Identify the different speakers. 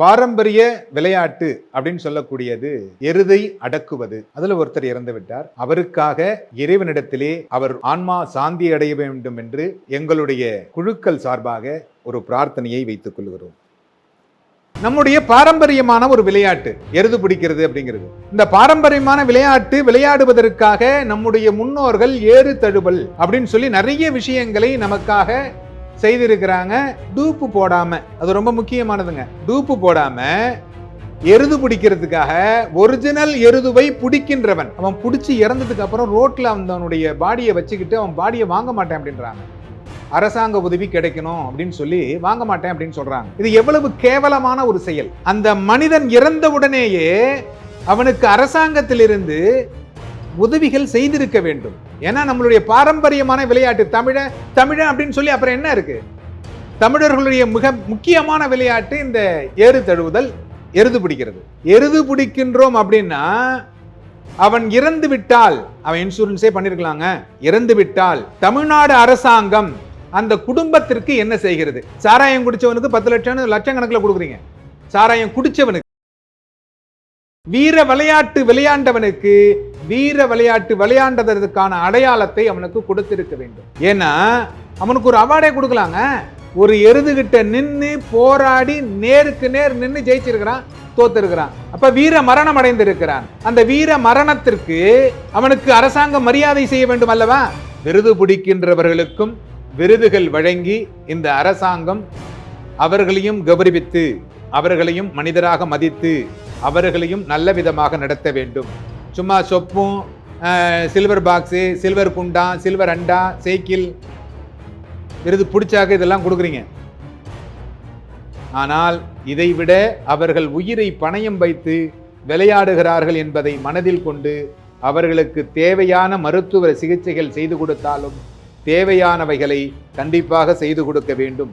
Speaker 1: பாரம்பரிய விளையாட்டு அப்படின்னு சொல்லக்கூடியது எருதை அடக்குவது. அதுல ஒருத்தர் இறந்து விட்டார். அவருக்காக இறைவனிடத்திலே அவர் ஆன்மா சாந்தி அடைய வேண்டும் என்று எங்களுடைய குழுக்கள் சார்பாக ஒரு பிரார்த்தனையை வைத்துக் கொள்கிறோம். நம்முடைய பாரம்பரியமான ஒரு விளையாட்டு எருது பிடிக்கிறது அப்படிங்கிறது. இந்த பாரம்பரியமான விளையாட்டு விளையாடுவதற்காக நம்முடைய முன்னோர்கள் ஏறு தழுவல் அப்படின்னு சொல்லி நிறைய விஷயங்களை நமக்காக செய்திருக்கிறாங்க. டூப்பு போடாம, அது ரொம்ப முக்கியமானதுங்க. டூப்பு போடாம எருது பிடிக்கிறதுக்காக ஒரிஜினல் எருதுவை பிடிக்கின்றவன் அவன் பிடிச்சி இறந்ததுக்கு அப்புறம் ரோட்ல அவனுடைய பாடியை வச்சுக்கிட்டு அவன் பாடியை வாங்க மாட்டேன் அப்படின்றாங்க. அரசாங்க உதவி கிடைக்கணும் அப்படின்னு சொல்லி வாங்க மாட்டேன் அப்படின்னு சொல்றாங்க. இது எவ்வளவு கேவலமான ஒரு செயல். அந்த மனிதன் இறந்தவுடனேயே அவனுக்கு அரசாங்கத்திலிருந்து உதவிகள் செய்திருக்க வேண்டும். ஏன்னா நம்மளுடைய பாரம்பரியமான விளையாட்டு தமிழ அப்படின்னு சொல்லி அப்புறம் என்ன இருக்கு? தமிழர்களுடைய மிக முக்கியமான விளையாட்டு இந்த ஏறு தழுவுதல், எருது பிடிக்கிறது. எருது பிடிக்கின்றோம் அப்படின்னா அவன் இறந்து விட்டால், அவன் இன்சூரன்ஸே பண்ணிருக்கலாங்க, இறந்து விட்டால் தமிழ்நாடு அரசாங்கம் அந்த குடும்பத்திற்கு என்ன செய்கிறது? சாராயம் குடிச்சவனுக்கு 10 லட்சக்கணக்கில் கொடுக்குறீங்க. சாராயம் குடிச்சவனுக்கு, வீர விளையாட்டு விளையாண்டவனுக்கு வீர விளையாட்டு விளையாண்டதற்கான அடையாளத்தை அவனுக்கு கொடுத்திருக்க வேண்டும். ஏன்னா அவனுக்கு ஒரு அவார்டே கொடுக்கலாங்க. ஒரு எருதுகிட்ட நின்று போராடி நேருக்கு நேர் நின்று ஜெயிச்சிருக்கிறான், தோத்திருக்கிறான். அப்ப வீர மரணம் அடைந்திருக்கிறான். அந்த வீர மரணத்திற்கு அவனுக்கு அரசாங்கம் மரியாதை செய்ய வேண்டும் அல்லவா? விருது பிடிக்கின்றவர்களுக்கும் விருதுகள் வழங்கி இந்த அரசாங்கம் அவர்களையும் கௌரவித்து அவர்களையும் மனிதராக மதித்து அவர்களையும் நல்ல விதமாக நடத்த வேண்டும். சும்மா சொப்பும் சில்வர் பாக்ஸு, சில்வர் குண்டா, சில்வர் அண்டா, சைக்கிள், விருது பிடிச்சாக்க இதெல்லாம் கொடுக்குறீங்க. ஆனால் இதைவிட அவர்கள் உயிரை பணயம் வைத்து விளையாடுகிறார்கள் என்பதை மனதில் கொண்டு அவர்களுக்கு தேவையான மருத்துவ சிகிச்சைகள் செய்து கொடுத்தாலும் தேவையானவைகளை கண்டிப்பாக செய்து கொடுக்க வேண்டும்.